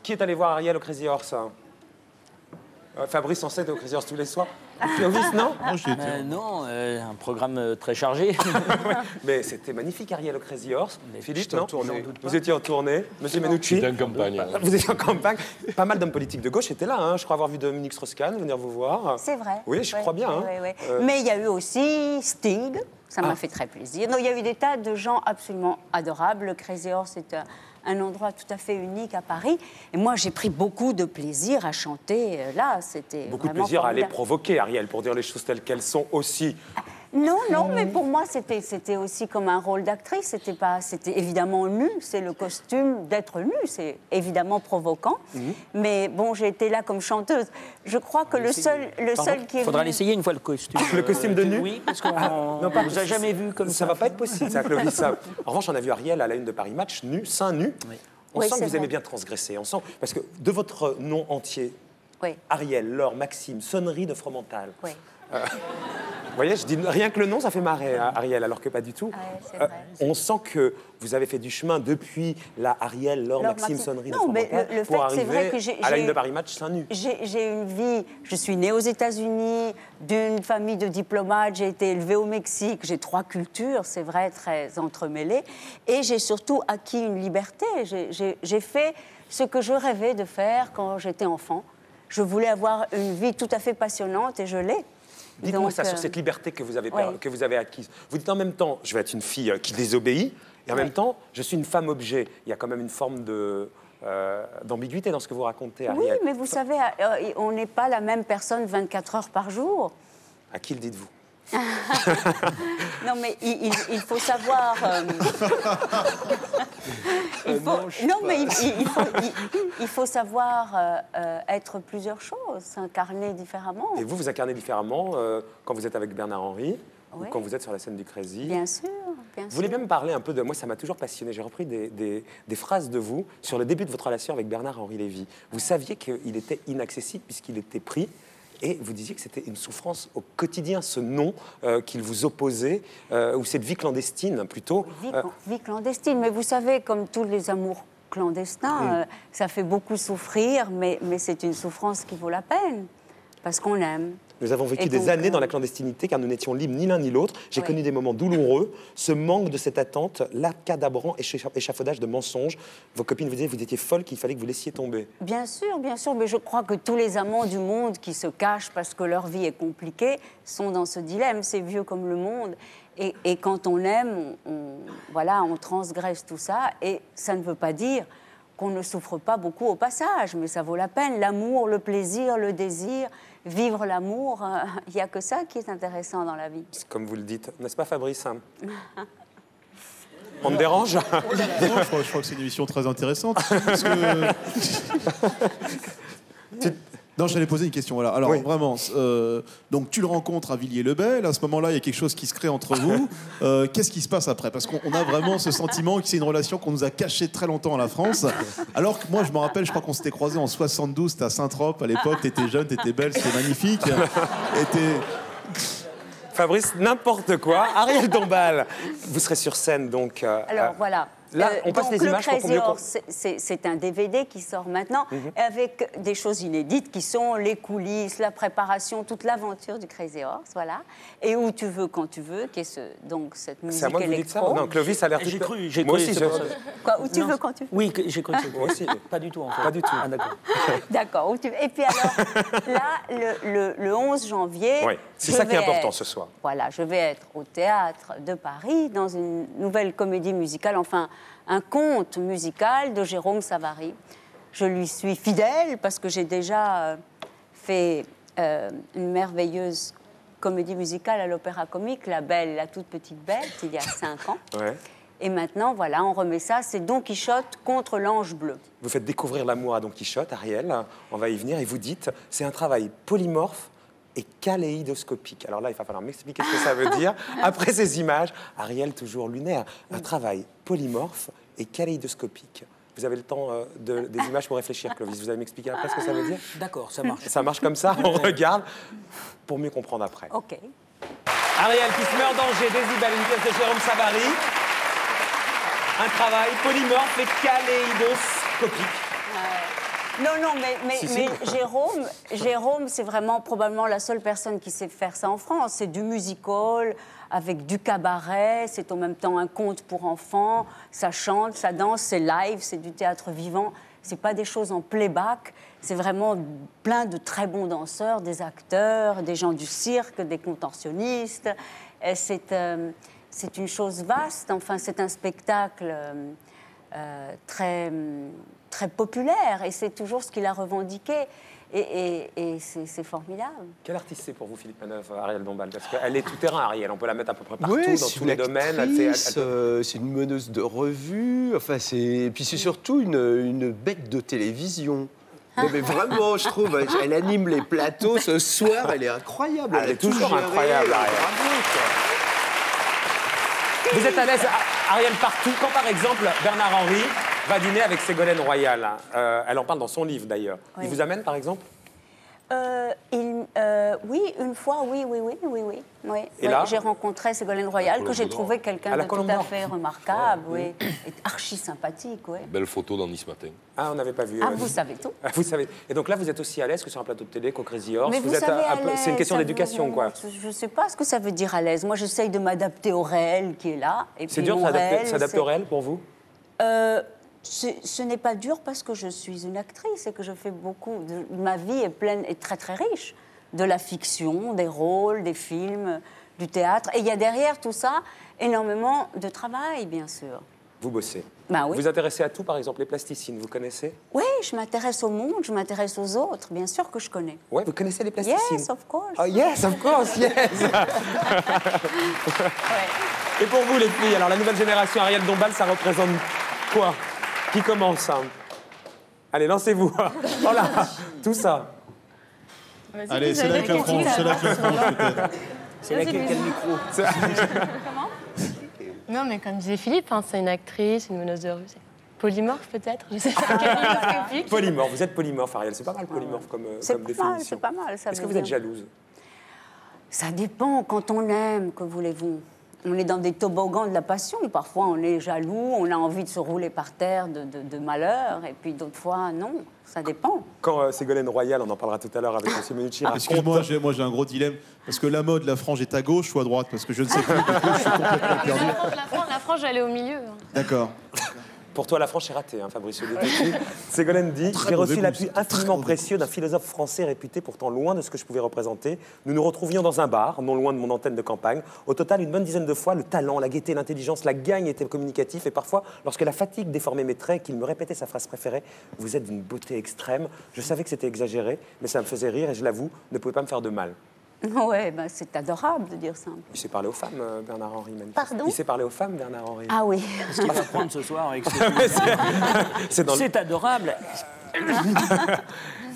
qui est allé voir Ariel au Crazy Horse? Fabrice en sait au Crazy Horse tous les soirs. Clovis, non? Non, un programme très chargé. Mais c'était magnifique, Ariel au Crazy Horse. Philippe, non? tournée. Vous étiez en tournée. Monsieur Menucci? J'étais en campagne. Vous étiez en campagne. Pas mal d'hommes politiques de gauche étaient là. Hein. Je crois avoir vu Dominique Strauss-Kahn venir vous voir. C'est vrai. Oui, je crois bien. Oui. Mais il y a eu aussi Sting. Ça m'a fait très plaisir. Non, il y a eu des tas de gens absolument adorables. Le Crazy Horse est un endroit tout à fait unique à Paris. Et moi, j'ai pris beaucoup de plaisir à chanter là. C'était beaucoup de vraiment plaisir à aller formidable. provoquer, Ariel, pour dire les choses telles qu'elles sont aussi. Non, mais pour moi, c'était aussi comme un rôle d'actrice. C'était évidemment nu. C'est le costume d'être nu. C'est évidemment provoquant. Mais bon, j'ai été là comme chanteuse. Je crois que le seul qui est. Faudra l'essayer une fois le costume. Le costume de nu? Oui, parce qu'on ne vous a jamais vu comme ça. Ça va pas être possible, ça, Clovis. Ça. En revanche, on a vu Ariel à la une de Paris Match, nu, seins nus. Oui. On sent que vous vrai. aimez bien transgresser. On sent, parce que de votre nom entier, Oui. Ariel, Laure, Maxime, sonnerie de Fromental. Oui. Vous voyez, je dis rien que le nom, ça fait marrer, Ariel, alors que pas du tout. Ouais, c'est vrai. On sent que vous avez fait du chemin depuis la Ariel, Laure, Maxime, sonnerie de Non, mais Fromental le pour fait, c'est vrai arriver que j'ai à la une de Paris Match, seins nus. J'ai une vie. Je suis née aux États-Unis, d'une famille de diplomates. J'ai été élevée au Mexique. J'ai 3 cultures, c'est vrai, très entremêlées. Et j'ai surtout acquis une liberté. J'ai fait ce que je rêvais de faire quand j'étais enfant. Je voulais avoir une vie tout à fait passionnante et je l'ai. Dites-moi Donc, ça sur cette liberté que vous avez, oui. que vous avez acquise. Vous dites en même temps, je vais être une fille qui désobéit, et en même temps, je suis une femme objet. Il y a quand même une forme d'ambiguïté dans ce que vous racontez, Oui, Ariel. mais vous savez, on n'est pas la même personne 24 heures par jour. À qui le dites-vous? Non, mais il faut savoir. Il faut savoir être plusieurs choses, s'incarner différemment. Et vous incarnez différemment quand vous êtes avec Bernard-Henri ou Oui. quand vous êtes sur la scène du Crazy. Bien sûr, bien Vous voulez sûr. bien me parler un peu de... Moi, ça m'a toujours passionné. J'ai repris des phrases de vous sur le début de votre relation avec Bernard-Henri Lévy. Vous saviez qu'il était inaccessible puisqu'il était pris. Et vous disiez que c'était une souffrance au quotidien, ce nom qu'il vous opposait, ou cette vie clandestine plutôt. Vie clandestine, mais vous savez, comme tous les amours clandestins, ça fait beaucoup souffrir, mais c'est une souffrance qui vaut la peine, parce qu'on aime. Nous avons vécu Et des donc, années dans la clandestinité car nous n'étions libres ni l'un ni l'autre. J'ai Oui. connu des moments douloureux, ce manque de cette attente, l'accablant échafaudage de mensonges. Vos copines vous disaient que vous étiez folle, qu'il fallait que vous laissiez tomber. Bien sûr, mais je crois que tous les amants du monde qui se cachent parce que leur vie est compliquée sont dans ce dilemme. C'est vieux comme le monde. Et quand on aime, on transgresse tout ça. Et ça ne veut pas dire qu'on ne souffre pas beaucoup au passage, mais ça vaut la peine. L'amour, le plaisir, le désir, vivre l'amour, il n'y a que ça qui est intéressant dans la vie. Comme vous le dites, n'est-ce pas Fabrice? On me dérange? Non, je crois que c'est une émission très intéressante. Parce que... Non, j'allais poser une question. Voilà. Alors, Oui. vraiment, donc tu le rencontres à Villiers-le-Bel. À ce moment-là, il y a quelque chose qui se crée entre vous. Qu'est-ce qui se passe après? Parce qu'on a vraiment ce sentiment que c'est une relation qu'on nous a cachée très longtemps à la France. Alors que moi, je me rappelle, je crois qu'on s'était croisés en 72. T'es à Saint-Trope à l'époque. T'étais jeune, t'étais belle, c'était magnifique. Fabrice, n'importe quoi. Ariel Dombal, vous serez sur scène donc. Alors voilà. Là, on passe donc, les images le pour qu'on mieux Crazy Horse, c'est un DVD qui sort maintenant avec des choses inédites qui sont les coulisses, la préparation, toute l'aventure du Crazy Horse, voilà. Et Où tu veux, quand tu veux, qui est donc cette musique C'est à moi que vous dites ça? électro. Non, Clovis a l'air J'ai tout- cru. Moi aussi, c'est je... pour ça. Quoi, Où tu Non, veux, quand tu veux. Oui, j'ai cru. Moi aussi. Pas du tout, en fait. Pas du tout. Ah, d'accord. D'accord. Et puis alors, là, le 11 janvier... Oui, c'est je ça qui est vais important être- ce soir. Voilà, je vais être au Théâtre de Paris dans une nouvelle comédie musicale, enfin un conte musical de Jérôme Savary. Je lui suis fidèle parce que j'ai déjà fait une merveilleuse comédie musicale à l'Opéra Comique, La Belle, la toute petite bête, il y a 5 ans. Ouais. Et maintenant, voilà, on remet ça, c'est Don Quichotte contre l'Ange bleu. Vous faites découvrir l'amour à Don Quichotte, Ariel. On va y venir et vous dites, c'est un travail polymorphe et kaléidoscopique. Alors là, il va falloir m'expliquer ce que ça veut dire. Après ces images, Ariel toujours lunaire, un travail polymorphe et kaléidoscopique. Vous avez le temps des images pour réfléchir, Clovis. Vous allez m'expliquer après ce que ça veut dire? D'accord, ça marche. Ça marche comme ça, on regarde pour mieux comprendre après. OK. Ariel qui se met en danger, Décibel, une pièce de Jérôme Savary. Un travail polymorphe et kaléidoscopique. Non, mais Si, si. Jérôme, c'est vraiment probablement la seule personne qui sait faire ça en France. C'est du musical avec du cabaret, c'est en même temps un conte pour enfants, ça chante, ça danse, c'est live, c'est du théâtre vivant. C'est pas des choses en playback, c'est vraiment plein de très bons danseurs, des acteurs, des gens du cirque, des contorsionnistes. Et c'est une chose vaste, enfin c'est un spectacle très populaire et c'est toujours ce qu'il a revendiqué. Et c'est formidable. Quel artiste c'est pour vous, Philippe Manœuvre, Ariel Dombal? Parce qu'elle est tout terrain, Ariel. On peut la mettre à peu près partout, Ouais, dans tous les domaines. C'est une meneuse de revue. Enfin, et puis c'est surtout une bête de télévision. Non, mais vraiment, je trouve, elle anime les plateaux ce soir. Elle est incroyable. Elle est a tout toujours géré. incroyable, Ariel. Bravo, quoi. Vous êtes à l'aise, Ariel, partout. Quand, par exemple, Bernard-Henri va dîner avec Ségolène Royal, elle en parle dans son livre, d'ailleurs. Oui. Il vous amène, par exemple? Oui, une fois, oui. Et là j'ai rencontré Ségolène Royal, que j'ai trouvé quelqu'un À la de tout Colombe à d'Or. fait remarquable, oui, et archi sympathique, oui. Belle photo dans Nice Matin. Ah, on n'avait pas vu. Ah, vous savez tout. Vous savez. Et donc là, vous êtes aussi à l'aise que sur un plateau de télé qu'au Crazy Horse. Mais vous êtes savez, c'est une question ça d'éducation, vous- quoi. Je ne sais pas ce que ça veut dire à l'aise. Moi, j'essaye de m'adapter au réel qui est là. Et C'est puis dur de mon réel, s'adapter au réel pour vous? Ce n'est pas dur parce que je suis une actrice et que je fais beaucoup. Ma vie est pleine et très très riche de la fiction, des rôles, des films, du théâtre. Et il y a derrière tout ça énormément de travail, bien sûr. Vous bossez. Ben oui. Vous vous intéressez à tout, par exemple, les plasticines, vous connaissez? Oui, je m'intéresse au monde, je m'intéresse aux autres. Bien sûr que je connais. Ouais, vous connaissez les plasticines? Yes, of course. Oh, yes, of course, yes. Et pour vous, les filles, alors la nouvelle génération Ariel Dombal, ça représente quoi? Qui commence, hein? Allez, lancez-vous. Voilà, tout ça. Allez, c'est là que la France, c'est là que la France, peut-être. C'est là qu'il y a le micro. Non, mais comme disait Philippe, hein, c'est une actrice, une meneuse de rue. C'est polymorphe peut-être, je sais pas. Kaléidoscopique. Polymorphe, vous êtes polymorphe, Ariel. C'est pas mal, polymorphe comme C'est comme pas définition. mal, c'est pas mal. ça Est-ce que veut vous êtes dire. jalouse? Ça dépend, quand on aime, que voulez-vous? On est dans des toboggans de la passion. Parfois, on est jaloux, on a envie de se rouler par terre de malheur. Et puis d'autres fois, non. Ça dépend. Quand Ségolène Royal, on en parlera tout à l'heure avec M. Menucci, raconte... Excuse-moi, moi j'ai un gros dilemme. Parce que la mode, la frange est à gauche ou à droite? Parce que je ne sais plus. Du coup, je suis complètement perdu. La frange, elle est au milieu. hein. D'accord. Pour toi, la franche est ratée, hein, Fabrice Lubetti. Ségolène dit « Très J'ai mauvais reçu goût, l'appui c'est très infiniment mauvais précieux d'un philosophe français réputé pourtant loin de ce que je pouvais représenter. Nous nous retrouvions dans un bar, non loin de mon antenne de campagne. Au total, une bonne dizaine de fois, le talent, la gaieté, l'intelligence, la gagne étaient communicatifs. Et parfois, lorsque la fatigue déformait mes traits, qu'il me répétait sa phrase préférée « Vous êtes d'une beauté extrême », je savais que c'était exagéré, mais ça me faisait rire et je l'avoue, ne pouvait pas me faire de mal. Ouais, ben, c'est adorable de dire ça. Il s'est parlé aux femmes, Bernard-Henri. Pardon? Il s'est parlé aux femmes, Bernard-Henri. Ah oui. Ce qu'il va prendre ce soir avec C'est adorable.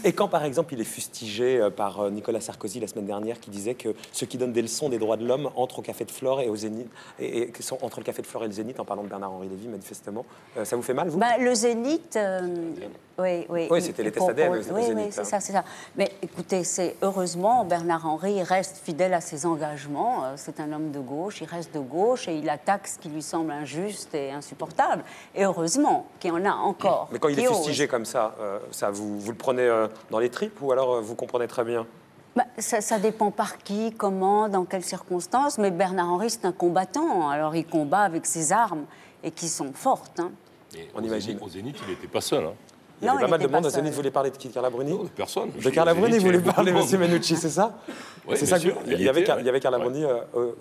Et quand, par exemple, il est fustigé par Nicolas Sarkozy la semaine dernière, qui disait que ceux qui donnent des leçons des droits de l'homme entrent au Café de Flore et au Zénith, et que sont entre le Café de Flore et le Zénith, en parlant de Bernard-Henri Lévy, manifestement. Ça vous fait mal, vous? Ben, le Zénith, oui. Oui, c'était les Testadem, le Oui, Zénith, c'est hein. ça. Mais écoutez, heureusement, Bernard-Henri reste fidèle à ses engagements. C'est un homme de gauche, il reste de gauche et il attaque ce qui lui semble injuste et insupportable. Et heureusement qu'il y en a encore. Mais quand il qui est osent. fustigé comme ça, vous le prenez dans les tripes ou alors vous comprenez très bien? Ben, ça dépend par qui, comment, dans quelles circonstances. Mais Bernard-Henri, c'est un combattant. Alors il combat avec ses armes et qui sont fortes. Hein. Et On imagine. Au Zénith, il n'était pas seul. Hein. Il y avait Non, pas il mal de était monde pas au Zénith. seul. Vous voulez parler de qui? De Carla Bruni? Non, personne. De Carla Bruni, vous voulez parler, monsieur Menucci, c'est ça? Oui, C'est bien ça sûr. il y avait Carla Ouais. Bruni au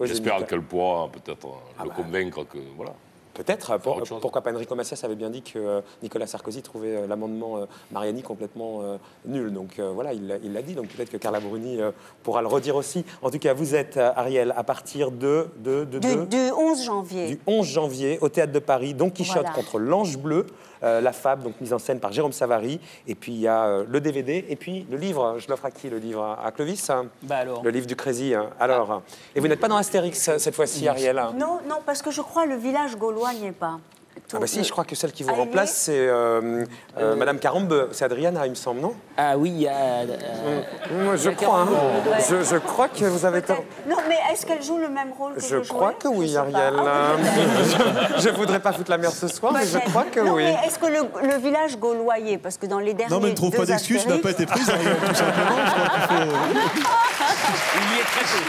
Zénith. J'espère qu'elle pourra peut-être le bah. convaincre que voilà. Peut-être. Faire autre chose. Pourquoi pas Enrico Macias avait bien dit que Nicolas Sarkozy trouvait l'amendement Mariani complètement nul. Donc voilà, il l'a dit. Donc peut-être que Carla Bruni pourra le redire aussi. En tout cas, vous êtes, Ariel, à partir du Du 11 janvier. 11 janvier au Théâtre de Paris, Don Quichotte Voilà. contre l'Ange Bleu, la fable, donc mise en scène par Jérôme Savary. Et puis il y a le DVD et puis le livre. Je l'offre à qui, le livre? À Clovis, hein. Bah alors. Le livre du Crazy. Hein. Alors, et vous n'êtes pas dans Astérix cette fois-ci, Ariel? Non, parce que je crois le village gaulois n'y est pas. Ah bah si, je crois que celle qui vous Ariel. remplace, c'est Madame Carambeu. C'est Adriana, il me semble, non? Ah oui, il y a. Je crois, hein. Je crois que vous avez tort. Non, mais est-ce qu'elle joue le même rôle que Je crois jouais que oui, Je sais pas. Ariel. Ah, Je voudrais pas foutre la merde ce soir, mais je peut-être. crois que non, oui. mais est-ce que le village gauloyer, parce que dans les derniers Non, mais ne trouve pas deux d'excuses, n'a pas Astérix- été prise, Ariel, tout simplement. Je crois qu'il faut... Il y est très peu.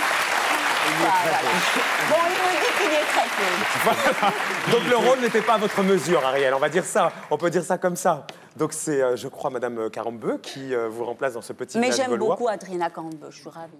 Bon, il me dit qu'il est très peu. Donc le rôle n'était pas à votre mesure, Ariel. On va dire ça. On peut dire ça comme ça. Donc c'est, je crois, Madame Carambeu qui vous remplace dans ce petit Mais village j'aime gaulois. beaucoup Adriana Cambeu, je suis ravie.